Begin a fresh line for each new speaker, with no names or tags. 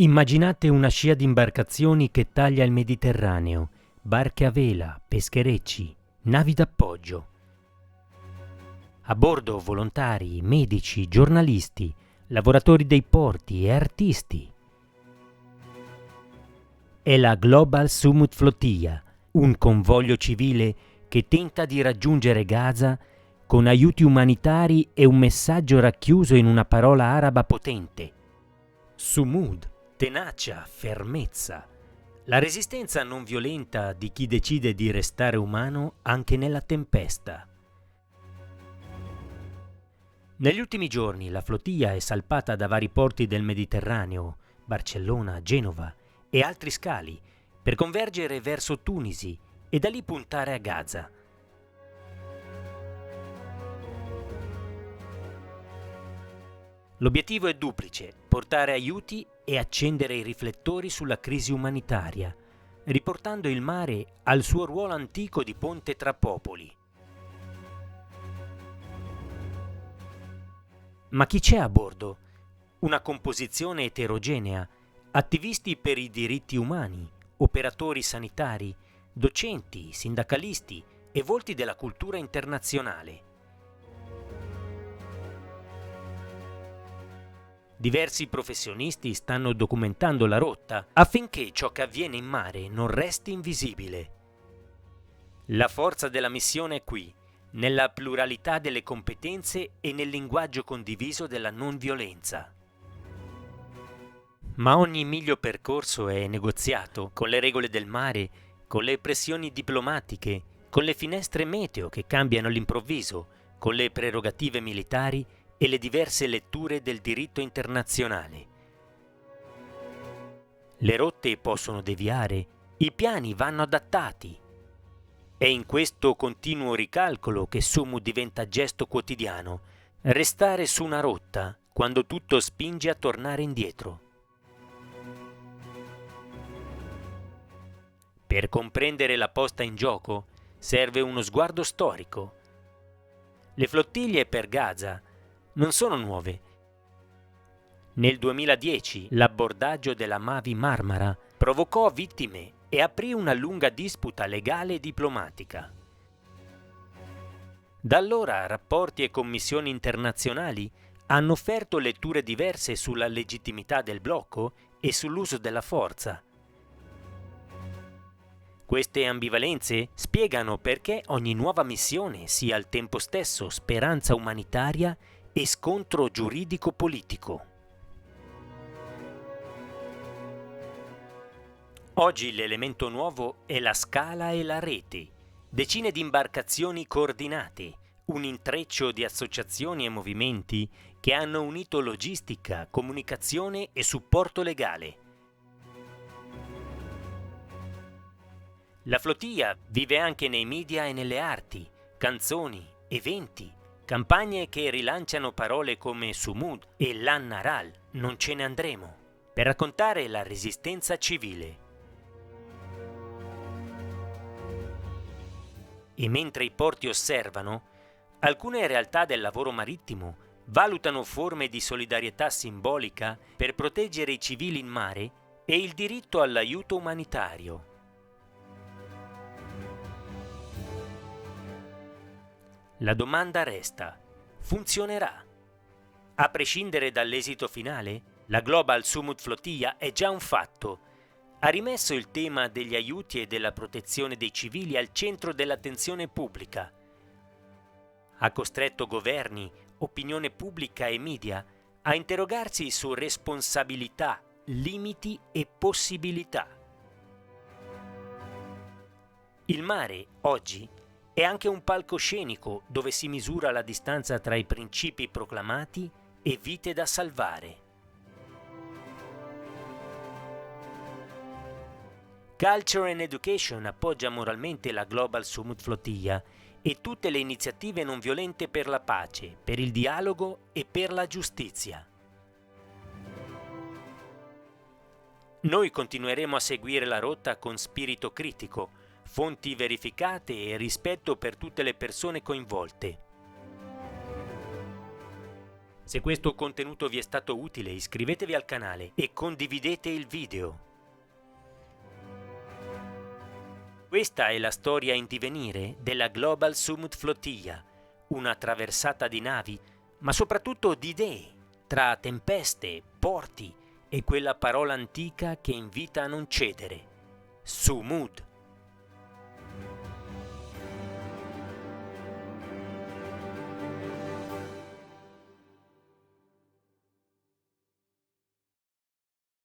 Immaginate una scia di imbarcazioni che taglia il Mediterraneo, barche a vela, pescherecci, navi d'appoggio. A bordo volontari, medici, giornalisti, lavoratori dei porti e artisti. È la Global Summit Flotilla, un convoglio civile che tenta di raggiungere Gaza con aiuti umanitari e un messaggio racchiuso in una parola araba potente. Sumud, tenacia, fermezza. La resistenza non violenta di chi decide di restare umano anche nella tempesta. Negli ultimi giorni la flotilla è salpata da vari porti del Mediterraneo, Barcellona, Genova e altri scali, per convergere verso Tunisi e da lì puntare a Gaza. L'obiettivo è duplice: portare aiuti e accendere i riflettori sulla crisi umanitaria, riportando il mare al suo ruolo antico di ponte tra popoli. Ma chi c'è a bordo? Una composizione eterogenea: attivisti per i diritti umani, operatori sanitari, docenti, sindacalisti e volti della cultura internazionale. Diversi professionisti stanno documentando la rotta affinché ciò che avviene in mare non resti invisibile. La forza della missione è qui, nella pluralità delle competenze e nel linguaggio condiviso della non violenza. Ma ogni miglio percorso è negoziato con le regole del mare, con le pressioni diplomatiche, con le finestre meteo che cambiano all'improvviso, con le prerogative militari e le diverse letture del diritto internazionale. Le rotte possono deviare, i piani vanno adattati. È in questo continuo ricalcolo che Sumu diventa gesto quotidiano, restare su una rotta quando tutto spinge a tornare indietro. Per comprendere la posta in gioco serve uno sguardo storico. Le flottiglie per Gaza non sono nuove. Nel 2010 l'abbordaggio della Mavi Marmara provocò vittime e aprì una lunga disputa legale e diplomatica. Da allora rapporti e commissioni internazionali hanno offerto letture diverse sulla legittimità del blocco e sull'uso della forza. Queste ambivalenze spiegano perché ogni nuova missione sia al tempo stesso speranza umanitaria e scontro giuridico-politico. Oggi l'elemento nuovo è la scala e la rete, decine di imbarcazioni coordinate, un intreccio di associazioni e movimenti che hanno unito logistica, comunicazione e supporto legale. La flotilla vive anche nei media e nelle arti, canzoni, eventi, campagne che rilanciano parole come Sumud e Lan-Naral, non ce ne andremo, per raccontare la resistenza civile. E mentre i porti osservano, alcune realtà del lavoro marittimo valutano forme di solidarietà simbolica per proteggere i civili in mare e il diritto all'aiuto umanitario. La domanda resta: funzionerà? A prescindere dall'esito finale, la Global Summit Flotilla è già un fatto. Ha rimesso il tema degli aiuti e della protezione dei civili al centro dell'attenzione pubblica. Ha costretto governi, opinione pubblica e media a interrogarsi su responsabilità, limiti e possibilità. Il mare, oggi, è anche un palcoscenico dove si misura la distanza tra i principi proclamati e vite da salvare. Culture and Education appoggia moralmente la Global Summit Flotilla e tutte le iniziative non violente per la pace, per il dialogo e per la giustizia. Noi continueremo a seguire la rotta con spirito critico, fonti verificate e rispetto per tutte le persone coinvolte. Se questo contenuto vi è stato utile, iscrivetevi al canale e condividete il video. Questa è la storia in divenire della Global Summit Flotilla, una traversata di navi, ma soprattutto di idee, tra tempeste, porti e quella parola antica che invita a non cedere: Sumud.